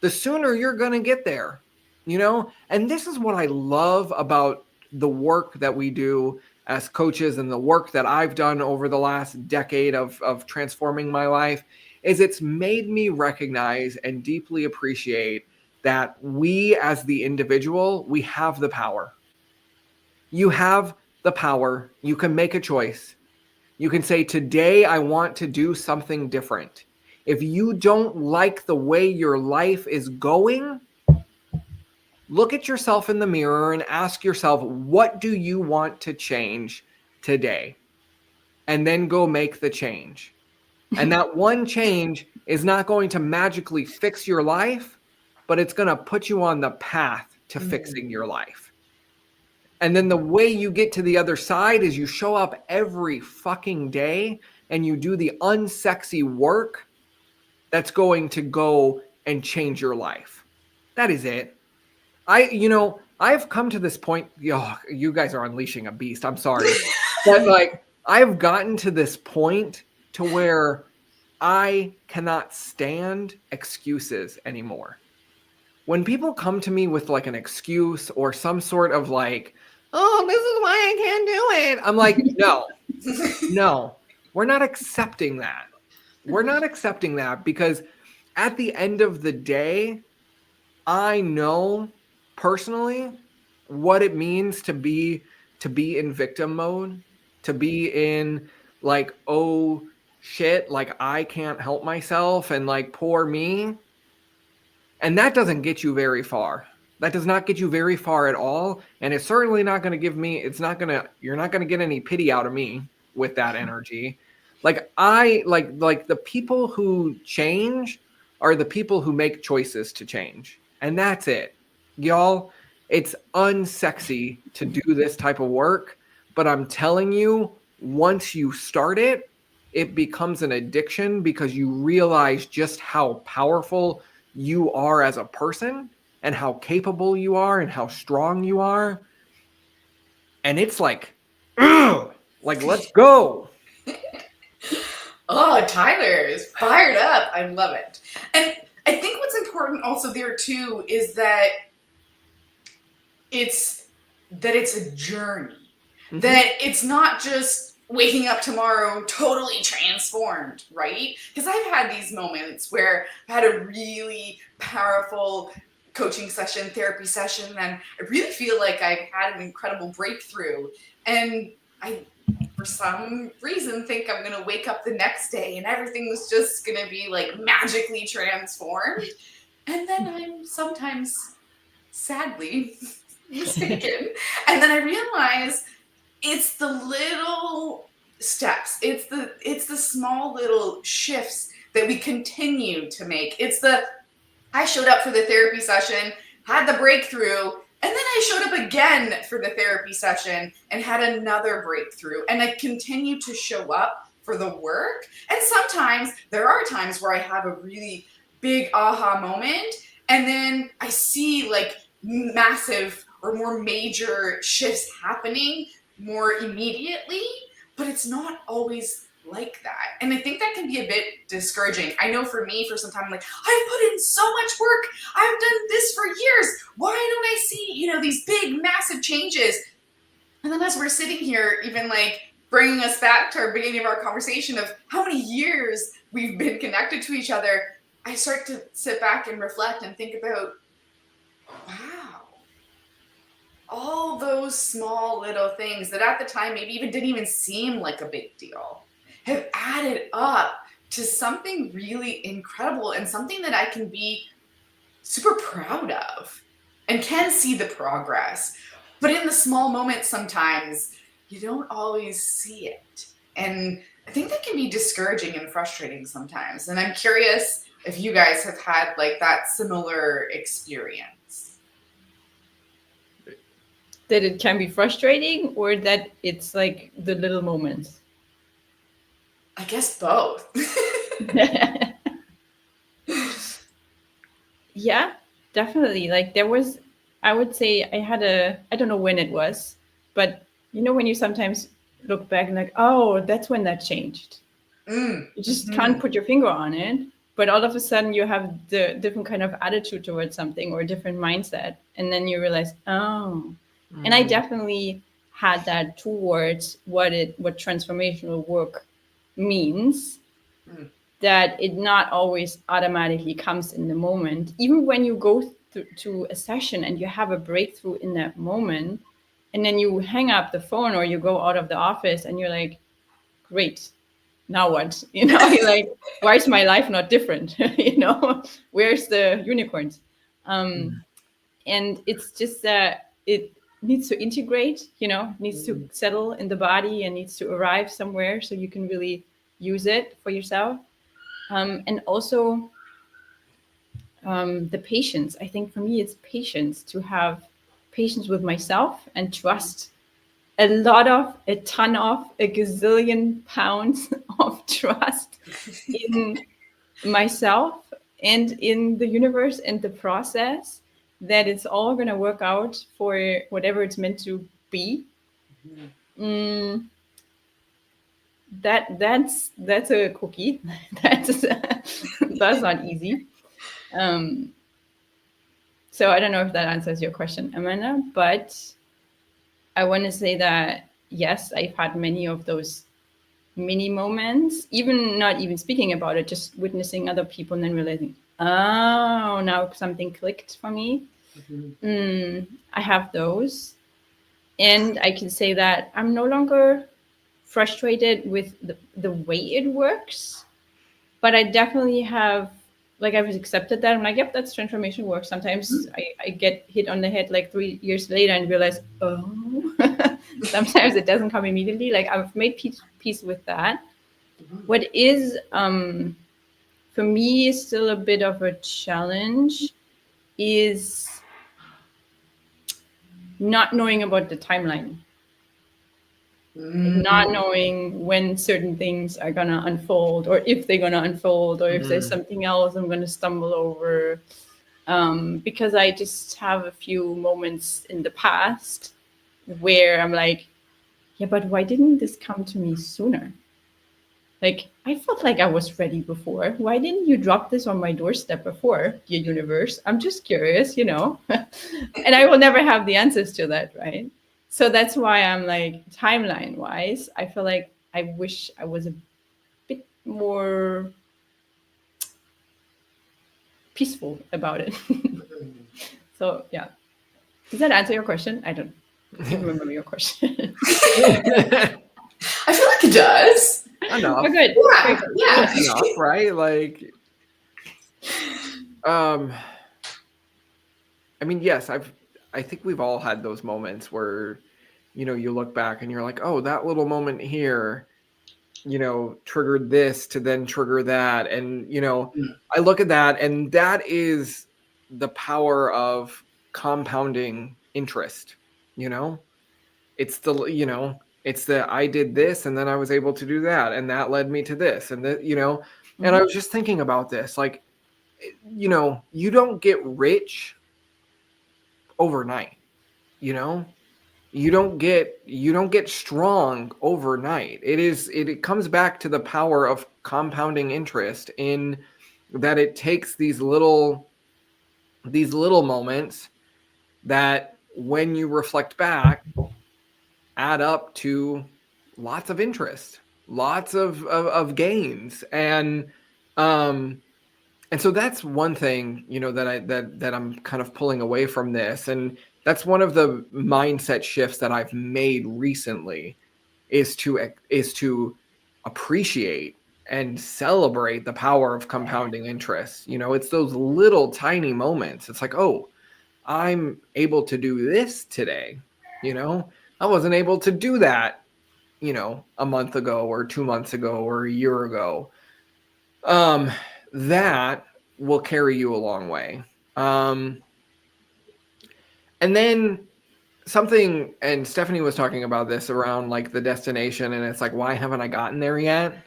the sooner you're going to get there, And this is what I love about the work that we do as coaches and the work that I've done over the last decade of transforming my life is it's made me recognize and deeply appreciate that we as the individual, we have the power. You have the power. You can make a choice. You can say, today I want to do something different. If you don't like the way your life is going, look at yourself in the mirror and ask yourself, what do you want to change today? And then go make the change. And that one change is not going to magically fix your life, but it's going to put you on the path to fixing your life. And then the way you get to the other side is you show up every fucking day and you do the unsexy work that's going to go and change your life. That is it. I've come to this point. You guys are unleashing a beast. I'm sorry. But I've gotten to this point to where I cannot stand excuses anymore. When people come to me with an excuse or some sort of oh, this is why I can't do it. I'm like, no, we're not accepting that. We're not accepting that because at the end of the day, I know personally what it means to be in victim mode, to be in oh shit, I can't help myself and poor me. And that doesn't get you very far. That does not get you very far at all. And it's certainly not going to you're not going to get any pity out of me. with that energy. Like the people who change are the people who make choices to change. And that's it. Y'all, it's unsexy to do this type of work, but I'm telling you, once you start it, it becomes an addiction because you realize just how powerful you are as a person and how capable you are and how strong you are. And it's like, ugh, like, let's go. Oh, Tyler is fired up. I love it. And I think what's important also there too is that it's a journey. Mm-hmm. That it's not just waking up tomorrow totally transformed, right? Because I've had these moments where I had a really powerful coaching session, therapy session, and I really feel like I've had an incredible breakthrough. And I, for some reason, think I'm going to wake up the next day and everything was just going to be like magically transformed. And then I'm sometimes sadly mistaken. And then I realize it's the little steps. It's the small little shifts that we continue to make. I showed up for the therapy session, had the breakthrough, and then I showed up again for the therapy session and had another breakthrough. And I continue to show up for the work. And sometimes there are times where I have a really big aha moment, and then I see like massive or more major shifts happening more immediately, but it's not always like that. And I think that can be a bit discouraging. I know for me, for some time, I'm like, I've put in so much work. I've done this for years. Why don't I see, these big, massive changes? And then as we're sitting here, even like bringing us back to our beginning of our conversation of how many years we've been connected to each other, I start to sit back and reflect and think about, wow, all those small little things that at the time maybe even didn't even seem like a big deal have added up to something really incredible and something that I can be super proud of and can see the progress. But in the small moments, sometimes you don't always see it. And I think that can be discouraging and frustrating sometimes. And I'm curious if you guys have had like that similar experience. That it can be frustrating, or that it's like the little moments? I guess both. Yeah, definitely. Like I would say I don't know when it was, but when you sometimes look back and like, oh, that's when that changed. You just can't put your finger on it, but all of a sudden you have the different kind of attitude towards something or a different mindset. And then you realize, oh, and I definitely had that towards what transformational work means, that it not always automatically comes in the moment. Even when you go to a session and you have a breakthrough in that moment, and then you hang up the phone or you go out of the office and you're like, great, now what? You're like, why is my life not different? Where's the unicorns? And it's just that it needs to integrate, needs to settle in the body and needs to arrive somewhere so you can really use it for yourself. And also the patience. I think for me, it's patience, to have patience with myself and trust a gazillion pounds of trust in myself and in the universe and the process, that it's all going to work out for whatever it's meant to be. That's a cookie. That's not easy. So I don't know if that answers your question, Amanda, but I want to say that yes, I've had many of those mini moments, even not even speaking about it, just witnessing other people and then realizing, oh, now something clicked for me. I have those. And I can say that I'm no longer frustrated with the way it works, but I definitely have, like, I've accepted that. I'm like, yep, that's transformation work. Sometimes I get hit on the head like 3 years later and realize, oh, Sometimes it doesn't come immediately. Like I've made peace with that. What is for me still a bit of a challenge is not knowing about the timeline. Like not knowing when certain things are gonna unfold, or if they're gonna unfold, or if there's something else I'm gonna stumble over. Because I just have a few moments in the past where I'm like, yeah, but why didn't this come to me sooner? Like, I felt like I was ready before. Why didn't you drop this on my doorstep before, dear universe? I'm just curious, you know? And I will never have the answers to that, right? So that's why I'm like, timeline wise, I feel like I wish I was a bit more peaceful about it. So, yeah. Does that answer your question? I don't remember your question. I feel like it does. Enough. Oh, good. Yeah, yeah. Enough, right? Like, I mean, yes, I think we've all had those moments where, you know, you look back and you're like, oh, that little moment here, you know, triggered this to then trigger that. And, you know, I look at that, and that is the power of compounding interest, you know? It's the, you know, it's the I did this and then I was able to do that, and that led me to this, and that, you know, and I was just thinking about this, like, you know, you don't get rich overnight, you know? You don't get strong overnight. It comes back to the power of compounding interest, in that it takes these little moments that, when you reflect back, add up to lots of interest, lots of gains. And so that's one thing, you know, that I'm kind of pulling away from this. And that's one of the mindset shifts that I've made recently, is to appreciate and celebrate the power of compounding interest. You know, it's those little tiny moments. It's like, oh, I'm able to do this today. You know, I wasn't able to do that, you know, a month ago or 2 months ago or a year ago. That will carry you a long way. And then something, and Stephanie was talking about this around like the destination, and it's like, why haven't I gotten there yet?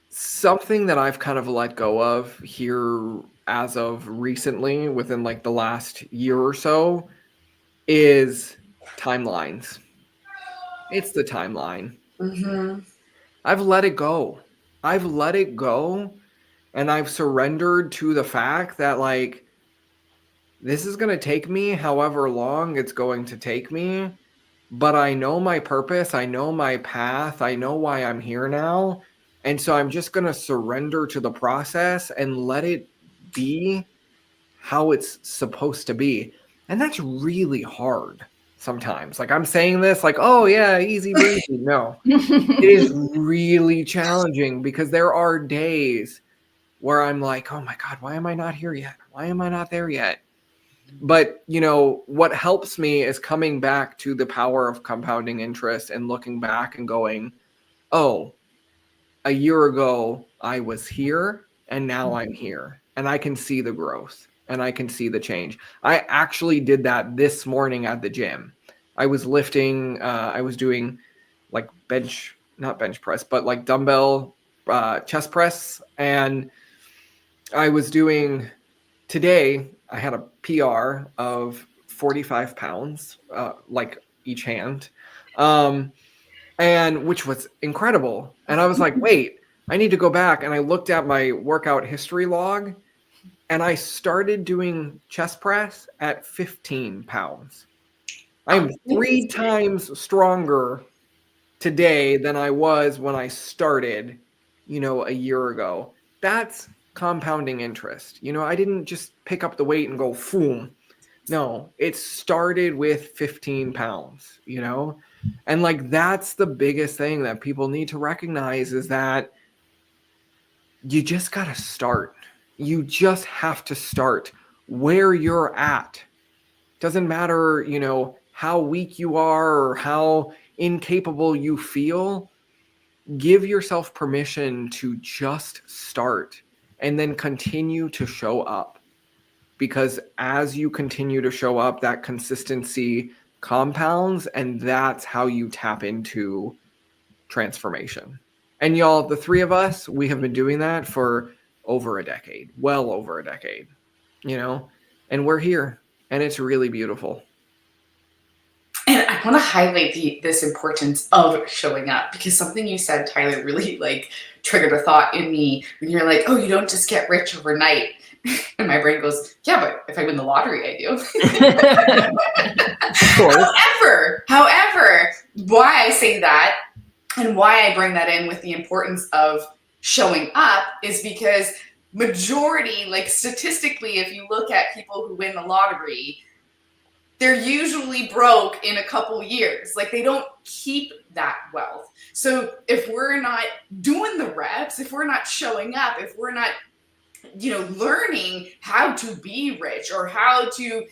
Something that I've kind of let go of here as of recently, within like the last year or so, is timelines. It's the timeline. I've let it go. And I've surrendered to the fact that, like, this is going to take me however long it's going to take me, but I know my purpose, I know my path, I know why I'm here now. And so I'm just going to surrender to the process and let it be how it's supposed to be. And that's really hard sometimes. Like, I'm saying this like, oh yeah, easy breezy. No, it is really challenging, because there are days where I'm like, oh my God, why am I not here yet? Why am I not there yet? But, you know, what helps me is coming back to the power of compounding interest and looking back and going, oh, a year ago I was here and now I'm here, and I can see the growth and I can see the change. I actually did that this morning at the gym. I was lifting, I was doing like not bench press, but like dumbbell chest press. And I was doing, today I had a PR of 45 pounds, like each hand. And which was incredible. And I was like, wait, I need to go back. And I looked at my workout history log, and I started doing chest press at 15 pounds. I'm 3 times stronger today than I was when I started, you know, a year ago. That's compounding interest. You know, I didn't just pick up the weight and go, boom. No, it started with 15 pounds, you know? And like, that's the biggest thing that people need to recognize, is that you just got to start. You just have to start where you're at. Doesn't matter, you know, how weak you are or how incapable you feel, give yourself permission to just start and then continue to show up. Because as you continue to show up, that consistency compounds, and that's how you tap into transformation. And y'all, the three of us, we have been doing that for over a decade, well over a decade, and we're here, and it's really beautiful. And I want to highlight this importance of showing up, because something you said, Tyler, really like triggered a thought in me when you're like, oh, you don't just get rich overnight. And my brain goes, yeah, but if I win the lottery, I do. Of course. However, why I say that and why I bring that in with the importance of showing up is because majority, like statistically, if you look at people who win the lottery, they're usually broke in a couple years. Like they don't keep that wealth. So if we're not doing the reps, if we're not showing up, if we're not, learning how to be rich or how to,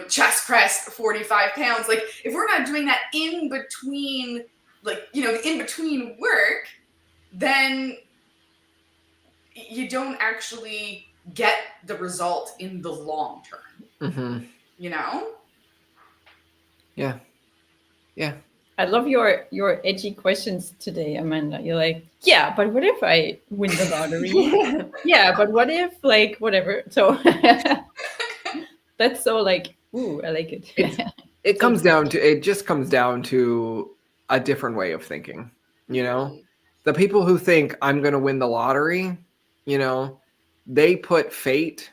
chest press 45 pounds, like if we're not doing that in between, like, the in between work, then you don't actually get the result in the long term. Mm-hmm. Yeah. I love your edgy questions today, Amanda. You're like, yeah, but what if I win the lottery? Yeah, but what if, like, whatever. So that's so like, ooh, I like it. It just comes down to a different way of thinking. The people who think I'm going to win the lottery, they put fate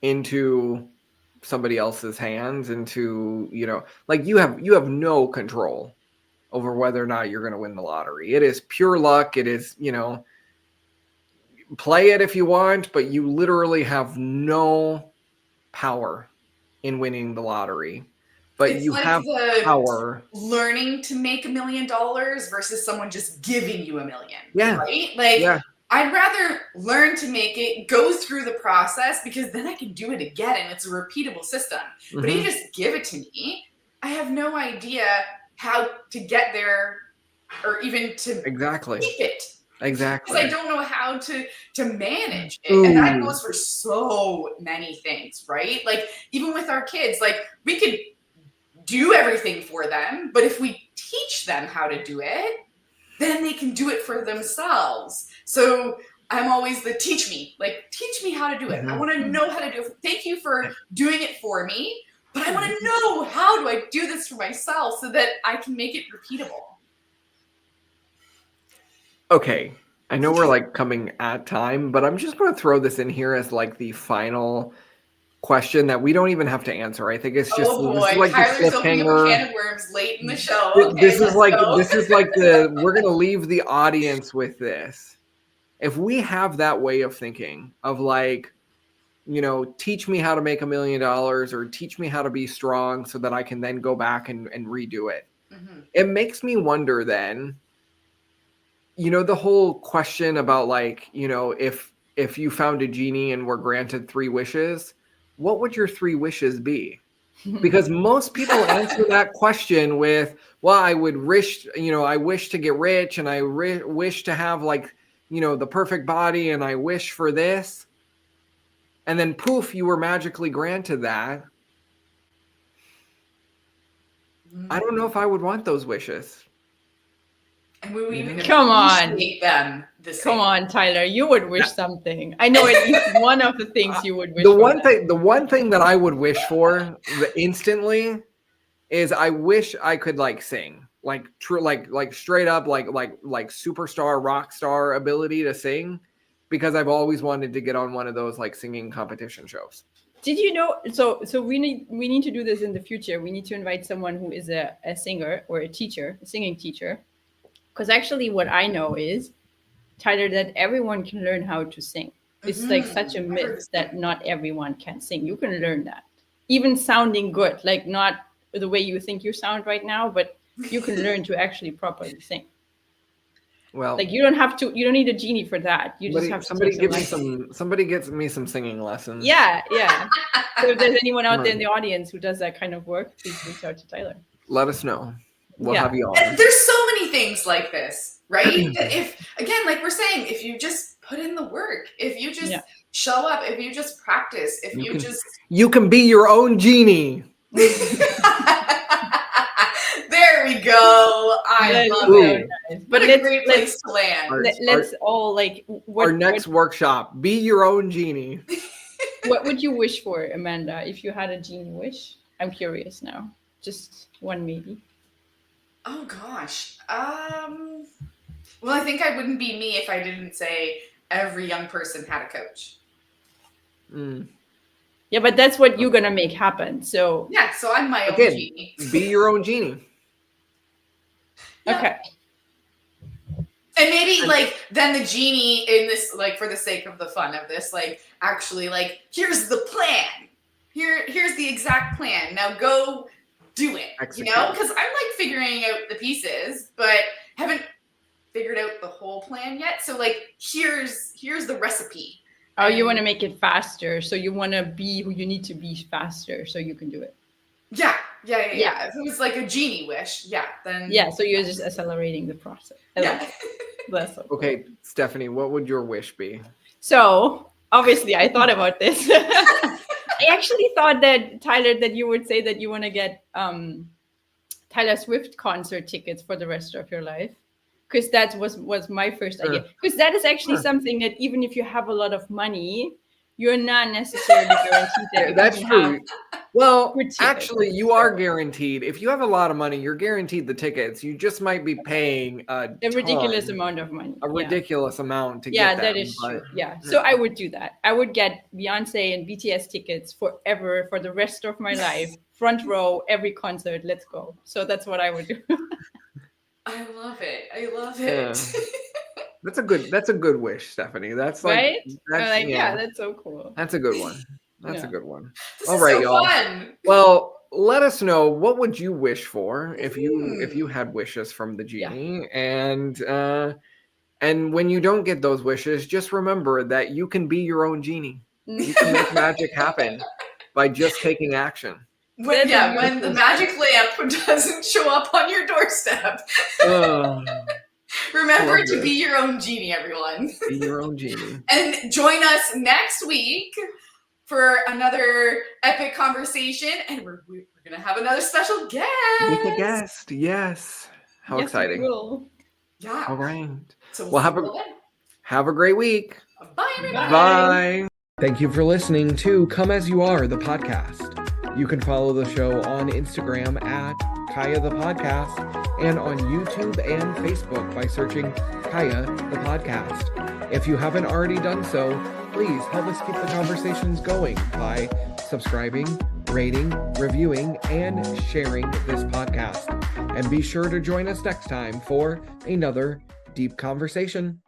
into somebody else's hands, into, like you have no control over whether or not you're going to win the lottery. It is pure luck. It is, play it if you want, but you literally have no power in winning the lottery. But it's you like have power learning to make $1 million versus someone just giving you $1 million. Yeah. Right? Like, yeah. I'd rather learn to make it, go through the process, because then I can do it again and it's a repeatable system. Mm-hmm. But if you just give it to me, I have no idea how to get there or even to keep it. Exactly. Because I don't know how to manage it. Ooh. And that goes for so many things, right? Like even with our kids, like we could do everything for them, but if we teach them how to do it, then they can do it for themselves. So I'm always teach me how to do it. Mm-hmm. I want to know how to do it. Thank you for doing it for me, but I want to know, how do I do this for myself so that I can make it repeatable? Okay. I know we're like coming at time, but I'm just going to throw this in here as like the final question that we don't even have to answer. I think it's just like Tyler's opening up a can of worms late in the show. Okay, this is like we're going to leave the audience with this. If we have that way of thinking of like, teach me how to make $1 million or teach me how to be strong so that I can then go back and redo it. Mm-hmm. It makes me wonder then, the whole question about like, if you found a genie and were granted 3 wishes, what would your 3 wishes be? Because most people answer that question with, well, I would wish, I wish to get rich, and I wish to have like, the perfect body, and I wish for this. And then poof, you were magically granted that. I don't know if I would want those wishes. And we would even come on them. Come on, Tyler, you would wish something. I know at least one of the things you would wish. The one thing that I would wish for instantly is I wish I could like sing, like true, like straight up, like superstar rock star ability to sing, because I've always wanted to get on one of those like singing competition shows. Did you know? So we need to do this in the future. We need to invite someone who is a singer or a teacher, a singing teacher. Because actually what I know is, Tyler, that everyone can learn how to sing. It's like such a myth that not everyone can sing. You can learn that. Even sounding good, like not the way you think you sound right now, but you can learn to actually properly sing. Well, Like you don't need a genie for that. You just have to somebody take give me lessons. somebody gets me some singing lessons. Yeah. So if there's anyone out there in the audience who does that kind of work, please reach out to Tyler. Let us know. We'll Yeah. have you on. And there's so many things like this, right? That if, again, like we're saying, if you just put in the work, if you just show up, if you just practice, if you can be your own genie. There we go. I love it. Nice. But But a great place to land. Let's all like our next workshop. Be your own genie. What would you wish for, Amanda, if you had a genie wish? I'm curious now. Just one maybe. Oh gosh. Well, I think I wouldn't be me if I didn't say every young person had a coach. Yeah, but that's what you're gonna make happen. So yeah, so I'm my own genie. Be your own genie. Yeah. Okay. And maybe like then the genie in this, like for the sake of the fun of this, like actually like here's the plan. Here's the exact plan. Now go do it. Execute. You know, because I'm like figuring out the pieces, but haven't figured out the whole plan yet. So like here's the recipe. Oh, you want to make it faster. So you want to be who you need to be faster so you can do it. Yeah. If it was like a genie wish, then so you're just accelerating the process. That's so cool. Okay, Stephanie, what would your wish be? So obviously I thought about this. I actually thought that, Tyler, that you would say that you want to get Taylor Swift concert tickets for the rest of your life. Because that was my first idea. Because that is actually something that even if you have a lot of money, you're not necessarily guaranteed that. That's true. Well, actually, tickets. you are guaranteed. If you have a lot of money, you're guaranteed the tickets. You just might be paying a ridiculous amount of money. A ridiculous amount to get them. Yeah, that is true. Yeah. So I would do that. I would get Beyonce and BTS tickets forever for the rest of my life. Front row, every concert. Let's go. So that's what I would do. I love it. Yeah. That's a good wish, Stephanie. That's like, right? That's so cool. That's a good one. That's a good one. This All is right, so y'all. Fun. Well, let us know, what would you wish for if you had wishes from the genie, and when you don't get those wishes, just remember that you can be your own genie. You can make magic happen by just taking action. When the magic lamp doesn't show up on your doorstep. Remember to be your own genie, everyone. Be your own genie. And join us next week for another epic conversation. And we're going to have another special guest. With a guest, yes. How exciting. Cool. Yeah. All right. So well, have a great week. Bye, everybody. Bye. Thank you for listening to Come As You Are, the podcast. You can follow the show on Instagram at Kaya the Podcast and on YouTube and Facebook by searching Kaya the Podcast. If you haven't already done so, please help us keep the conversations going by subscribing, rating, reviewing, and sharing this podcast. And be sure to join us next time for another deep conversation.